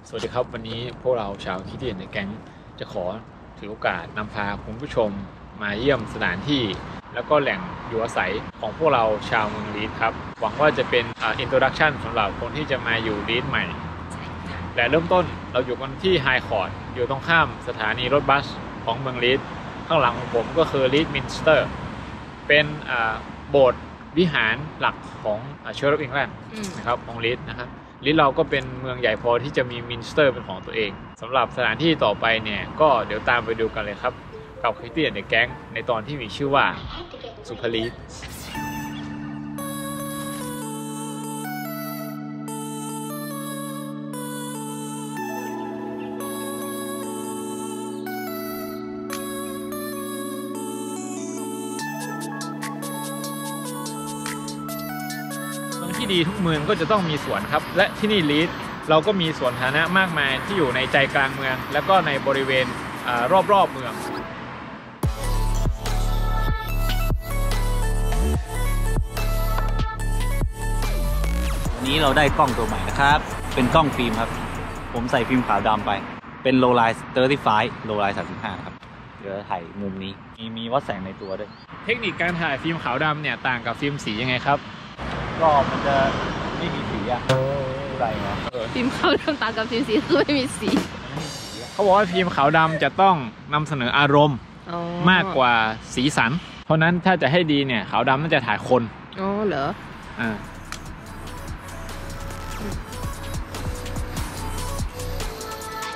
สวัสดีครับวันนี้พวกเราชาวคิดเดียนในแก๊งจะขอถือโอกาสนำพาคุณผู้ชมมาเยี่ยมสถานที่แล้วก็แหล่งอยู่อาศัยของพวกเราชาวเมืองลีดครับหวังว่าจะเป็นอินโทรดักชันสำหรับคนที่จะมาอยู่ลีดใหม่แต่เริ่มต้นเราอยู่กันที่ไฮคอร์ดอยู่ตรงข้ามสถานีรถบัสของเมืองลีดข้างหลังของผมก็คือลีดมินสเตอร์เป็นโบสถ์วิหารหลักของเชอร์ลอฟอิงแลนด์นะครับของลีดนะครับลีดเราก็เป็นเมืองใหญ่พอที่จะมีมินสเตอร์เป็นของตัวเองสำหรับสถานที่ต่อไปเนี่ยก็เดี๋ยวตามไปดูกันเลยครับกับคริสเตียนในแก๊งในตอนที่มีชื่อว่าสุภลีดที่ดีทุกเมืองก็จะต้องมีสวนครับและที่นี่ลีดเราก็มีสวนสาธารณะมากมายที่อยู่ในใจกลางเมืองแล้วก็ในบริเวณรอบๆเมืองวันนี้เราได้กล้องตัวใหม่นะครับเป็นกล้องฟิล์มครับผมใส่ฟิล์มขาวดำไปเป็นโลไลท์35โลไลท์35ครับเดี๋ยวถ่ายมุมนี้มีวัดแสงในตัวด้วยเทคนิคการถ่ายฟิล์มขาวดำเนี่ยต่างกับฟิล์มสียังไงครับก็มันจะไม่มีสีอะอะไรเนาะฟิล์มขาวดำต่างกับฟิล์มสีคือไม่มีสีเขาบอกว่าฟิล์มขาวดำจะต้องนำเสนออารมณ์มากกว่าสีสันเพราะนั้นถ้าจะให้ดีเนี่ยขาวดำมันจะถ่ายคนอ๋อเหรอ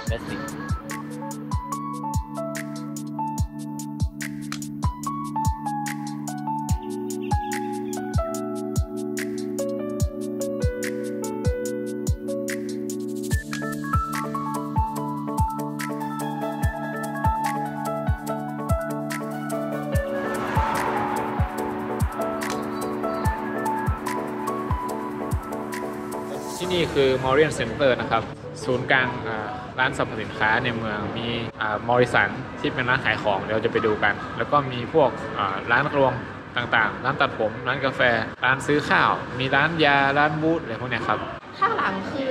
เบสิกที่นี่คือ Morian Center นะครับศูนย์กลางร้านสรรพสินค้าในเมืองมีมอริสันที่เป็นร้านขายของเดี๋ยวเราจะไปดูกันแล้วก็มีพวกร้านรวงต่างๆร้านตัดผมร้านกาแฟร้านซื้อข้าวมีร้านยาร้านบูธอะไรพวกนี้ครับข้างหลังคือ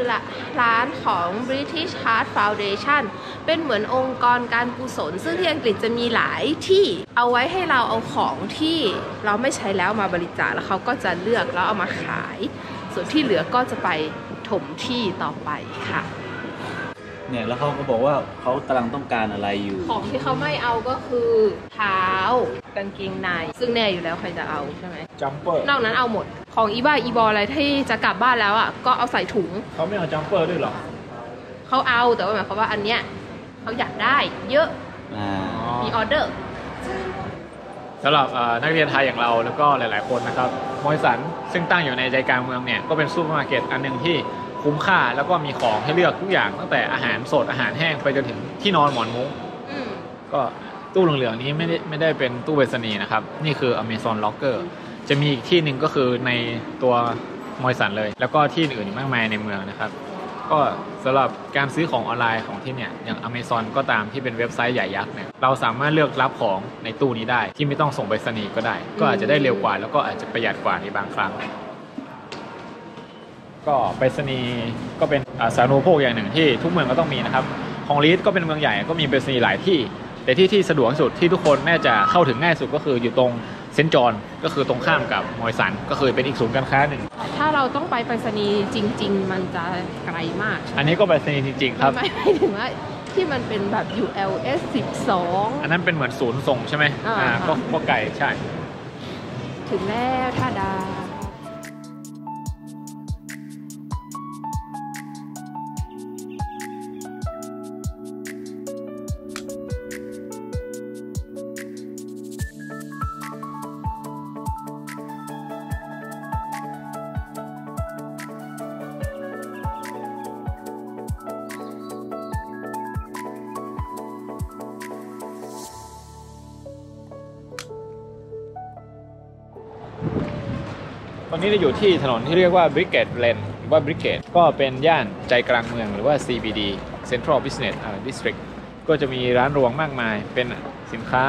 ร้านของ British Heart Foundation เป็นเหมือนองค์กรการกุศลซึ่งที่อังกฤษจะมีหลายที่เอาไว้ให้เราเอาของที่เราไม่ใช้แล้วมาบริจาคแล้วเขาก็จะเลือกแล้วเอามาขายส่วนที่เหลือก็จะไปถมที่ต่อไปค่ะเนี่ยแล้วเขาก็บอกว่าเขากำลังต้องการอะไรอยู่ของที่เขาไม่เอาก็คือเท้ากางเกงในซึ่งแน่อยู่แล้วใครจะเอาใช่ไหมจัมเปอร์นอกนั้นเอาหมดของอีบ้าอีบออะไรที่จะกลับบ้านแล้วอ่ะก็เอาใส่ถุงเขาไม่เอาจัมเปอร์ด้วยหรอเขาเอาแต่ว่าหมายความว่าอันเนี้ยเขาอยากได้เยอะมีออเดอร์สำหรับนักเรียนไทยอย่างเราแล้วก็หลายๆคนนะครับมอริสันซึ่งตั้งอยู่ในใจกลางเมืองเนี่ยก็เป็นซูเปอร์มาร์เก็ตอันหนึ่งที่คุ้มค่าแล้วก็มีของให้เลือกทุกอย่างตั้งแต่อาหารสดอาหารแห้งไปจนถึงที่นอนหมอนมุ้งก็ตู้เหลืองๆนี้ไม่ได้เป็นตู้ไปรษณีย์นะครับนี่คือ Amazon Locker จะมีอีกที่หนึ่งก็คือในตัวมอริสันเลยแล้วก็ที่อื่นอีกมากมายในเมืองนะครับก็สำหรับการซื้อของออนไลน์ของที่เนี่ยอย่าง Amazon ก็ตามที่เป็นเว็บไซต์ใหญ่ยักษ์เนี่ยเราสามารถเลือกรับของในตู้นี้ได้ที่ไม่ต้องส่งไปรษณีย์ก็ได้ก็อาจจะได้เร็วกว่าแล้วก็อาจจะประหยัดกว่าในบางครั้งก็ไปรษณีย์ก็เป็นสาธารณูปโภคอย่างหนึ่งที่ทุกเมืองก็ต้องมีนะครับของลีดก็เป็นเมืองใหญ่ก็มีไปรษณีย์หลายที่แต่ที่สะดวกที่สุดที่ทุกคนน่าจะเข้าถึงง่ายสุดก็คืออยู่ตรงเซนต์จอห์นก็คือตรงข้ามกับมอริสันก็คือเป็นอีกศูนย์การค้าหนึ่งถ้าเราต้องไปไปรษณีย์จริงๆมันจะไกลมากอันนี้ก็ไปรษณีย์จริงๆครับไม่ถึงว่าที่มันเป็นแบบ ULS 12อันนั้นเป็นเหมือนศูนย์ส่งใช่ไหมก็ไกลใช่ถึงแล้วท่าดาตอนนี้เราอยู่ที่ถนนที่เรียกว่า Brickgate Lane หรือว่า Brickgate ก็เป็นย่านใจกลางเมืองหรือว่า CBD Central Business District ก็จะมีร้านรวงมากมายเป็นสินค้า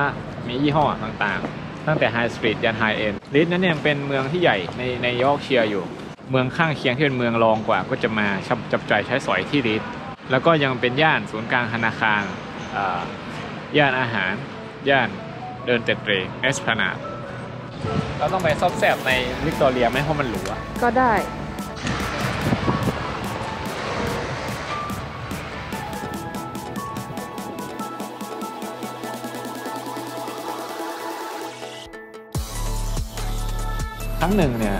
มียี่ห้อต่างๆตั้งแต่ High Street ยัน High End ลีดนั้นยังเป็นเมืองที่ใหญ่ในยอร์กเชียร์อยู่เมืองข้างเคียงที่เป็นเมืองรองกว่าก็จะมาจับจ่ายใช้สอยที่ลีด แล้วก็ยังเป็นย่านศูนย์กลางธนาคารย่านอาหารย่านเดินเตะเตะเอสพลานาดเราต้องไปซอบแซบในวิกตอเรียไหมเพราะมันหรูอะก็ได้ครั้งหนึ่งเนี่ย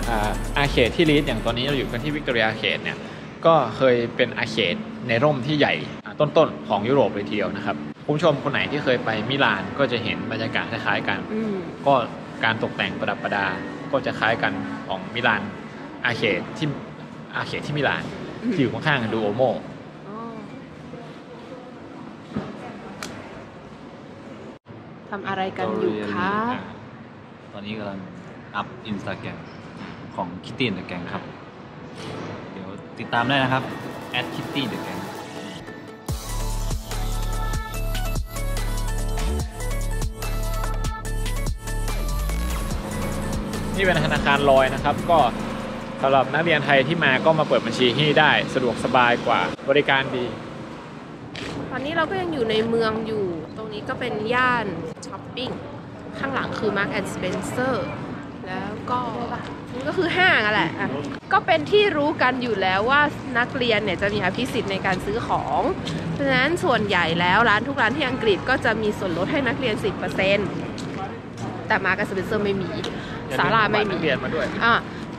อาร์เคดที่ลีดอย่างตอนนี้เราอยู่กันที่วิกตอเรียอาร์เคดเนี่ยก็เคยเป็นอาร์เคดในร่มที่ใหญ่ต้นๆของยุโรปเลยทีเดียวนะครับคุณผู้ชมคนไหนที่เคยไปมิลานก็จะเห็นบรรยากาศคล้ายๆกันก็การตกแต่งประดับประดาก็จะคล้ายกันของมิลานอาร์เคดที่มิลานที่อยู่ข้างๆดูโอโมทำอะไรกันอยู่คะตอนนี้กำลังอัพ Instagram ของ Kitty the Gang ครับเดี๋ยวติดตามได้นะครับ @Kitty the Gang นี่เป็นธนาคารลอยนะครับก็สำหรับนักเรียนไทยที่มาก็มาเปิดบัญชีที่นี่ได้สะดวกสบายกว่าบริการดีตอนนี้เราก็ยังอยู่ในเมืองอยู่ตรงนี้ก็เป็นย่านช้อปปิ้งข้างหลังคือ Mark and Spencer แล้วก็นี่ก็คือห้างอะแหละก็เป็นที่รู้กันอยู่แล้วว่านักเรียนเนี่ยจะมีอภิสิทธิ์ในการซื้อของเพราะฉะนั้นส่วนใหญ่แล้วร้านทุกร้านที่อังกฤษก็จะมีส่วนลดให้นักเรียน 10% แต่Mark and Spencerไม่มีศาลาไม่มีเรียนมาด้วยเอ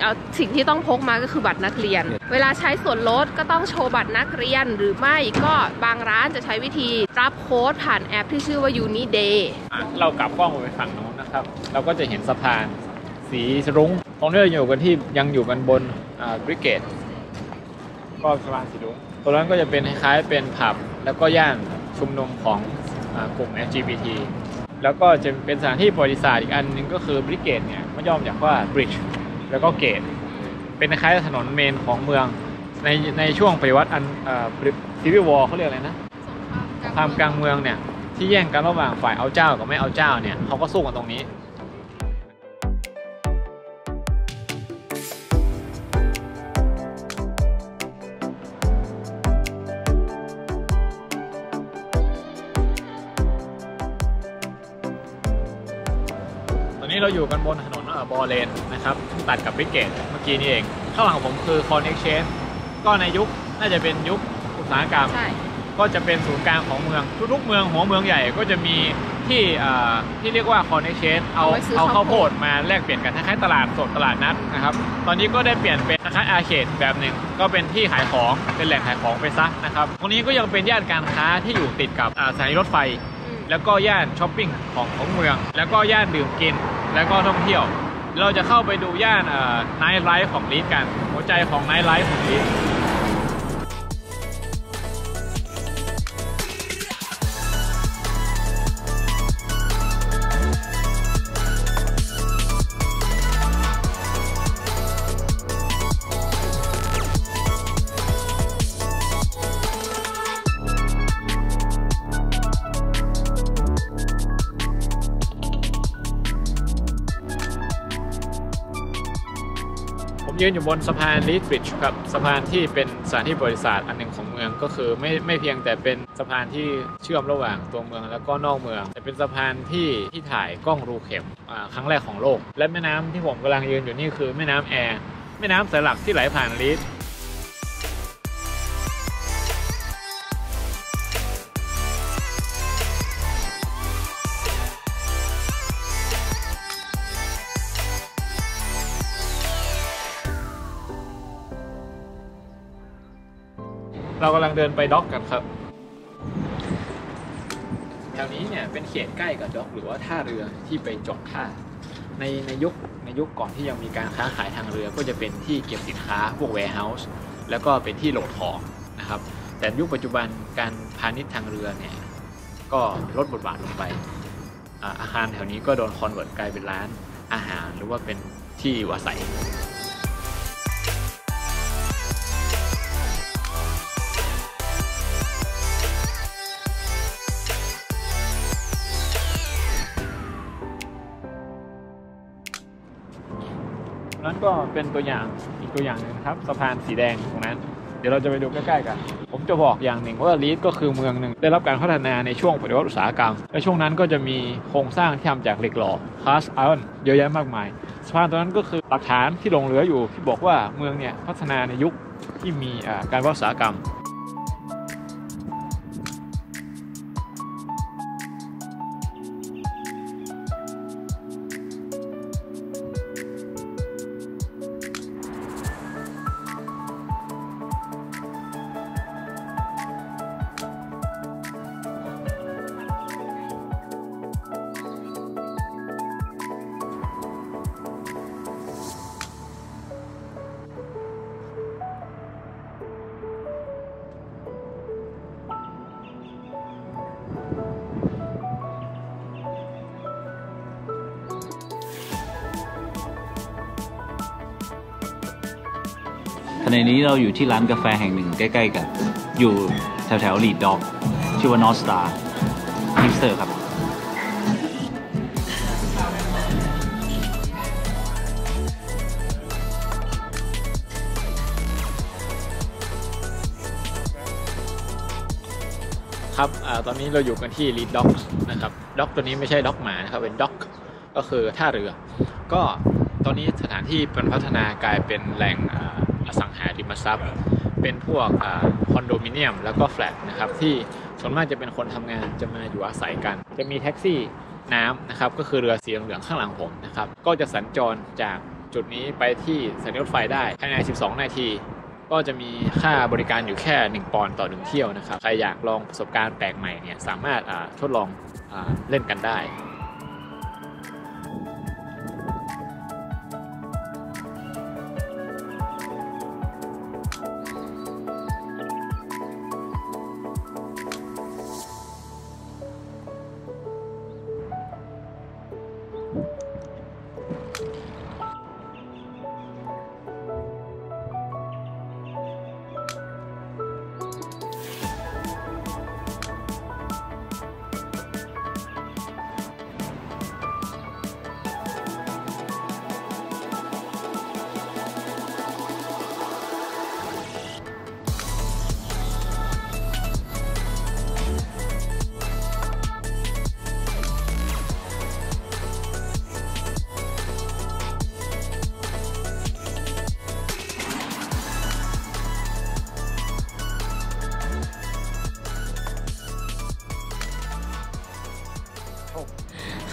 าสิ่งที่ต้องพกมาก็คือบัตรนักเรียนเวลาใช้ส่วนลดก็ต้องโชว์บัตรนักเรียนหรือไม่ก็บางร้านจะใช้วิธีรับโค้ดผ่านแอปที่ชื่อว่า Uniday เรากลับกล้องไปฝั่งโน้นนะครับเราก็จะเห็นสะพานสีรุ้งตรงนี้เราอยู่กันที่ยังอยู่กันบนบริเกตก็สะพานสีรุ้งตรงนั้นก็จะเป็นคล้ายๆเป็นผับแล้วก็ย่านชุมนุมของกลุ่ม LGBT แล้วก็จะเป็นสถานที่ประวัติศาสตร์อีกอันนึงก็คือบริเกตเนี่ยมันย่อมาจากว่า bridge แล้วก็เกตเป็นคล้ายๆถนนเมนของเมืองในช่วงปฏิวัติซีวิลวอร์เขาเรียกอะไรนะสงครามกลางเมืองเนี่ยที่แย่งกันระหว่างฝ่ายเอาเจ้ากับไม่เอาเจ้าเนี่ยเขาก็สู้กันตรงนี้เราอยู่กันบนถนนบอเลนนะครับตัดกับบริเกตเมื่อกี้นี่เองข้างหลังผมคือคอนเอ็กชแนนก็ในยุคน่าจะเป็นยุคอุตสาหกรรมก็จะเป็นศูนย์กลางของเมืองทุกๆเมืองหัวเมืองใหญ่ก็จะมีที่เรียกว่าคอนเอ็กชแนนเอาข้าวโพดมาแลกเปลี่ยนกันคล้ายๆตลาดสดตลาดนัดนะครับตอนนี้ก็ได้เปลี่ยนเป็นคล้ายๆอาร์เคดแบบหนึ่งก็เป็นที่ขายของเป็นแหล่งขายของไปซะนะครับตรงนี้ก็ยังเป็นย่านการค้าที่อยู่ติดกับสถานีรถไฟแล้วก็ย่านช้อปปิ้งของเมืองแล้วก็ย่านดื่มกินแล้วก็ท่องเที่ยวเราจะเข้าไปดูย่านไนท์ไลฟ์ของลีดกันหัวใจของไนท์ไลฟ์ของลีดยืนอยู่บนสะพานลีดบริดจ์ครับสะพานที่เป็นสถานที่ประวัติศาสตร์อันหนึ่งของเมืองก็คือไม่เพียงแต่เป็นสะพานที่เชื่อมระหว่างตัวเมืองแล้วก็นอกเมืองแต่เป็นสะพานที่ถ่ายกล้องรูเข็มครั้งแรกของโลกและแม่น้ำที่ผมกำลังยืนอยู่นี่คือแม่น้ำแอร์แม่น้ำสายหลักที่ไหลผ่านลีดเรากำลังเดินไปด็อกกันครับแถวนี้เนี่ยเป็นเขตใกล้กับด็อกหรือว่าท่าเรือที่ไปจอดท่าในยุคก่อนที่ยังมีการค้าขายทางเรือก็จะเป็นที่เก็บสินค้าพวกแวร์เฮาส์แล้วก็เป็นที่โหลดของนะครับแต่ยุคปัจจุบันการพาณิชย์ทางเรือเนี่ยก็ลดบทบาทลงไปอาคารแถวนี้ก็โดนคอนเวิร์ตกลายเป็นร้านอาหารหรือว่าเป็นที่อยู่อาศัยนั้นก็เป็นตัวอย่างอีกตัวอย่างหนึ่งนะครับสะพานสีแดงตรงนั้นเดี๋ยวเราจะไปดูใกล้ๆกันผม จะบอกอย่างหนึ่งว่าลีดก็คือเมืองหนึ่งได้รับการพัฒนาในช่วงปฏิวัติอุตสาหกรรมและช่วงนั้นก็จะมีโครงสร้างที่ทำจากเหล็กหล่อคาสต์ไอรอนเยอะแยะมากมายสะพานตัวนั้นก็คือหลักฐานที่หลงเหลืออยู่ที่บอกว่าเมืองเนี่ยพัฒนาในยุคที่มีการวัฒนอุตสาหกรรมขณะนี้เราอยู่ที่ร้านกาแฟแห่งหนึ่งใกล้ๆกับอยู่แถวๆลีดด็อกชื่อว่านอร์สตาร์ฮิปสเตอร์ครับครับตอนนี้เราอยู่กันที่ลีดด็อกนะครับด็อกตัวนี้ไม่ใช่ด็อกหมานะครับเป็นด็อกก็คือท่าเรือก็ตอนนี้สถานที่เป็นพัฒนากลายเป็นแหล่งอสังหาริมทรัพย์เป็นพวกคอนโดมิเนียมแล้วก็แฟลตนะครับที่ส่วนมากจะเป็นคนทำงานจะมาอยู่อาศัยกันจะมีแท็กซี่น้ำนะครับก็คือเรือสีเหลืองข้างหลังผมนะครับก็จะสัญจรจากจุดนี้ไปที่สถานีรถไฟได้ภายใน12 นาทีก็จะมีค่าบริการอยู่แค่1 ปอนด์ต่อ1 เที่ยวนะครับใครอยากลองประสบการณ์แปลกใหม่เนี่ยสามารถทดลองเล่นกันได้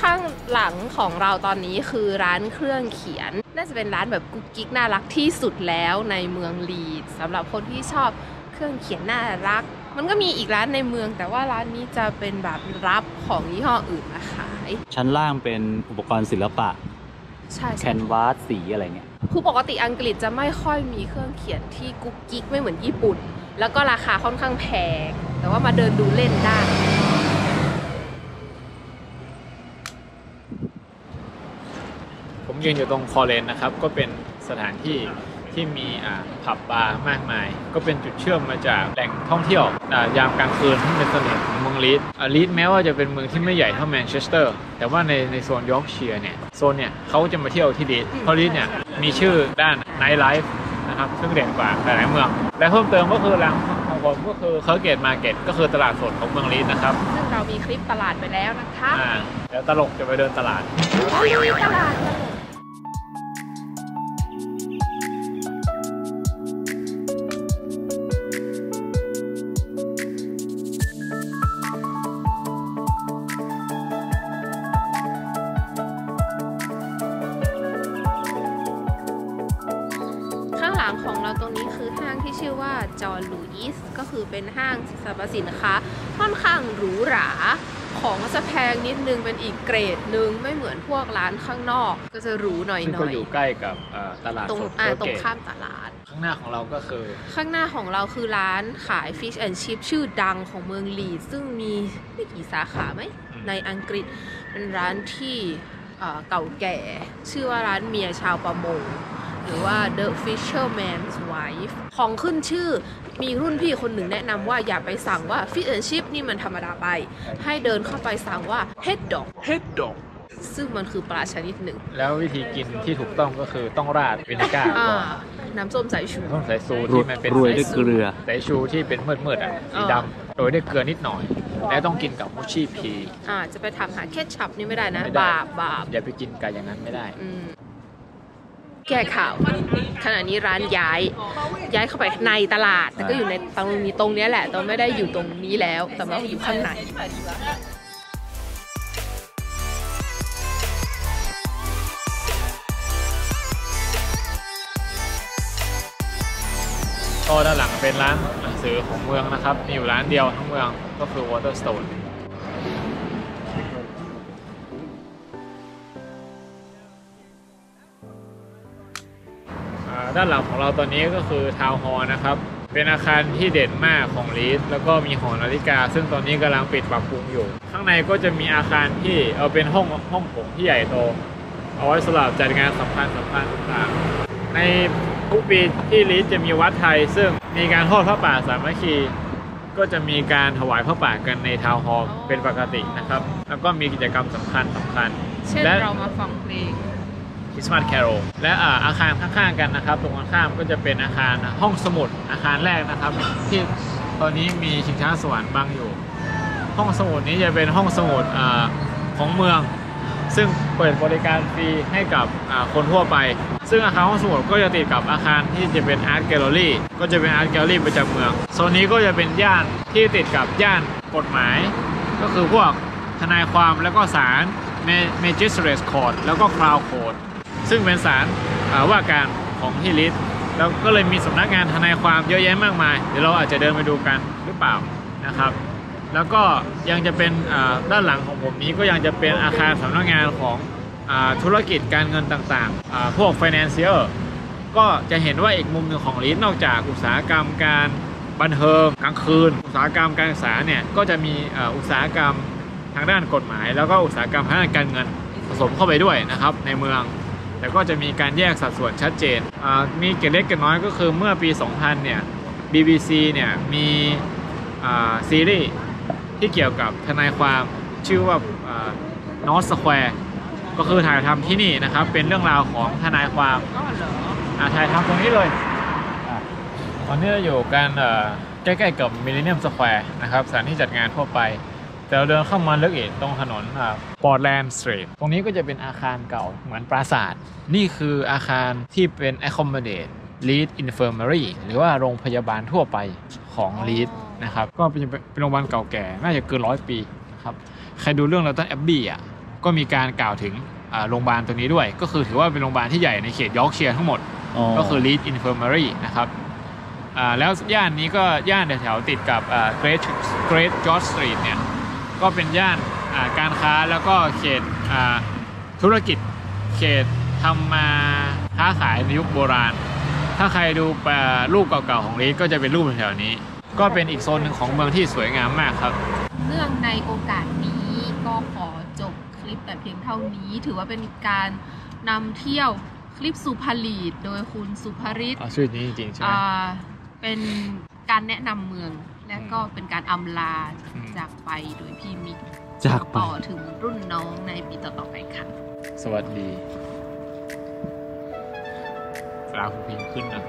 ข้างหลังของเราตอนนี้คือร้านเครื่องเขียนน่าจะเป็นร้านแบบกุ๊กกิ๊กน่ารักที่สุดแล้วในเมืองลีดสำหรับคนที่ชอบเครื่องเขียนน่ารักมันก็มีอีกร้านในเมืองแต่ว่าร้านนี้จะเป็นแบบรับของยี่ห้ออื่นมาขายชั้นล่างเป็นอุปกรณ์ศิลปะใช่แคนวาสสีอะไรเงี้ยคือปกติอังกฤษจะไม่ค่อยมีเครื่องเขียนที่กุ๊กกิ๊กไม่เหมือนญี่ปุ่นแล้วก็ราคาค่อนข้างแพงแต่ว่ามาเดินดูเล่นได้ผมยืนอยู่ตรงคอเลนนะครับก็เป็นสถานที่ที่มีผับบาร์มากมายก็เป็นจุดเชื่อมมาจากแหล่งท่องเที่ยวยามกลางคืนที่เป็นเสน่ห์ของเมืองลีดลีดแม้ว่าจะเป็นเมืองที่ไม่ใหญ่เท่าแมนเชสเตอร์แต่ว่าในโซนยอร์กเชียร์เนี่ยโซนเนี่ยเขาจะมาเที่ยวที่ลีดเพราะลีดเนี่ยมีชื่อด้านไนท์ไลฟ์นะครับซึ่งเด่นกว่าหลายเมืองและเพิ่มเติมก็คือแหล่งของผมก็คือเคอร์เกตมาร์เก็ตก็คือตลาดสดของเมืองลีดนะครับซึ่งเรามีคลิปตลาดไปแล้วนะคะเดี๋ยวตลกจะไปเดินตลาดตลาดของเราตรงนี้คือห้างที่ชื่อว่าจอห์นลูอิสก็คือเป็นห้างสรรพสินค้าค่อนข้างหรูหราของจะแพงนิดนึงเป็นอีกเกรดนึงไม่เหมือนพวกร้านข้างนอกก็จะหรูหน่อยๆซึ่งก็อยู่ใกล้กับตลาดสดตรงข้ามตลาดข้างหน้าของเราก็คือข้างหน้าของเราคือร้านขาย Fish and Chip ชื่อดังของเมืองลีดซึ่งมีไม่กี่สาขาไหมในอังกฤษเป็นร้านที่เก่าแก่ชื่อว่าร้านเมียชาวประมงหรือว่า The Fisherman's Wife ของขึ้นชื่อมีรุ่นพี่คนหนึ่งแนะนำว่าอย่าไปสั่งว่า Fish and Chip นี่มันธรรมดาไปให้เดินเข้าไปสั่งว่า Head Dog ซึ่งมันคือปลาชนิดหนึ่งแล้ววิธีกินที่ถูกต้องก็คือต้องราดวินิก้าก่อน น้ำส้มสายชู ต้องสายชูที่มันเป็น โรยด้วยเกลือ สายชูที่เป็นมืดๆอ่ะสีดำโรยด้วยเกลือนิดหน่อย และต้องกินกับมูชี่พี จะไปทำหาเคชัพนี่ไม่ได้นะ ไม่ได้ บาป อย่าไปกินกันอย่างนั้นไม่ได้ แก้ข่าวขณะนี้ร้านย้ายเข้าไปในตลาด แต่ก็อยู่ในตรงนี้แหละแต่ไม่ได้อยู่ตรงนี้แล้วแต่ว่าอยู่ข้างในก็ด้านหลังเป็นร้านหนังสือของเมืองนะครับมีอยู่ร้านเดียวทั้งเมืองก็คือ Waterstone ด้านหลังของเราตอนนี้ก็คือทาวน์ฮอลล์นะครับเป็นอาคารที่เด่นมากของลีดแล้วก็มีหอนาฬิกาซึ่งตอนนี้กำลังปิดปรับปรุงอยู่ข้างในก็จะมีอาคารที่เป็นห้องโถงที่ใหญ่โตเอาไว้สำหรับจัดงานสำคัญต่างๆในทุกปีที่ลีดจะมีวัดไทยซึ่งมีการทอดพระป่าสามัคคีก็จะมีการถวายพระป่ากันในทาวน์ฮอลล์เป็นปกตินะครับแล้วก็มีกิจกรรมสำคัญเช่นเรามาฟังเพลงChristmas Carol และอาคารข้างๆกันนะครับตรงข้ามก็จะเป็นอาคารห้องสมุดอาคารแรกนะครับที่ตอนนี้มีชิงช้าสวรรค์บังอยู่ห้องสมุดนี้จะเป็นห้องสมุดของเมืองซึ่งเปิดบริการฟรีให้กับคนทั่วไปซึ่งอาคารห้องสมุดก็จะติดกับอาคารที่จะเป็นอาร์ตแกลเลอรี่ก็จะเป็นอาร์ตแกลเลอรี่ประจำเมืองโซนนี้ก็จะเป็นย่านที่ติดกับย่านกฎหมายก็คือพวกทนายความแล้วก็ศาล Magistrates Court แล้วก็ Crown Courtซึ่งเป็นศาลว่าการของที่ลีดแล้วก็เลยมีสำนักงานทนายความเยอะแยะมากมายเดี๋ยวเราอาจจะเดินไปดูกันหรือเปล่านะครับแล้วก็ยังจะเป็นด้านหลังของผมนี้ก็ยังจะเป็นอาคารสำนักงานของธุรกิจการเงินต่างๆพวก financier ก็จะเห็นว่าอีกมุมหนึ่งของลีดนอกจากอุตสาหกรรมการบันเทิงกลางคืนอุตสาหกรรมการศึกษาเนี่ยก็จะมีอุตสาหกรรมทางด้านกฎหมายแล้วก็อุตสาหกรรมทางด้านการเงินผสมเข้าไปด้วยนะครับในเมืองแต่ก็จะมีการแยกสัดส่วนชัดเจนมีเกร็ดเล็กเกร็ดน้อยก็คือเมื่อปี 2000 เนี่ย BBC เนี่ยมีซีรีส์ที่เกี่ยวกับทนายความชื่อว่าNorth Square ก็คือถ่ายทำที่นี่นะครับเป็นเรื่องราวของทนายความถ่ายทำตรงนี้เลยตอนนี้เราอยู่กันใกล้ๆกับ Millennium Square นะครับสถานที่จัดงานทั่วไปแต่เราเดินเข้ามาลึกอีกตรงถนนPortland Street ตรงนี้ก็จะเป็นอาคารเก่าเหมือนปราสาทนี่คืออาคารที่เป็น accommodate Lead Infirmary หรือว่าโรงพยาบาลทั่วไปของ Lead นะครับก็เป็นโรงพยาบาลเก่าแก่น่าจะเกิน100 ปีนะครับใครดูเรื่องDownton Abbeyก็มีการกล่าวถึงโรงพยาบาลตัวนี้ด้วยก็คือถือว่าเป็นโรงพยาบาลที่ใหญ่ในเขตยอร์กเชียร์ทั้งหมดก็คือ Lead Infirmary นะครับแล้วย่านนี้ก็ย่านแถวติดกับ Great George Street เนี่ยก็เป็นย่านการค้าแล้วก็เขตธุรกิจเขตทำมาค้าขายในยุคโบราณถ้าใครดูรูปเก่าๆของลีดก็จะเป็นรูปแถวนี้ก็เป็นอีกโซนหนึ่งของเมืองที่สวยงามมากครับเนื่องในโอกาสนี้ก็ขอจบคลิปแต่เพียงเท่านี้ถือว่าเป็นการนำเที่ยวคลิปสุภาลีดโดยคุณสุภริศชื่อนี้จริงๆใช่ไหมเป็นการแนะนำเมืองและก็เป็นการอำลาจากไปโดยพี่มิกจากต่อถึงรุ่นน้องในปีต่อๆไปค่ะสวัสดีลาคุณพิงขึ้นนะ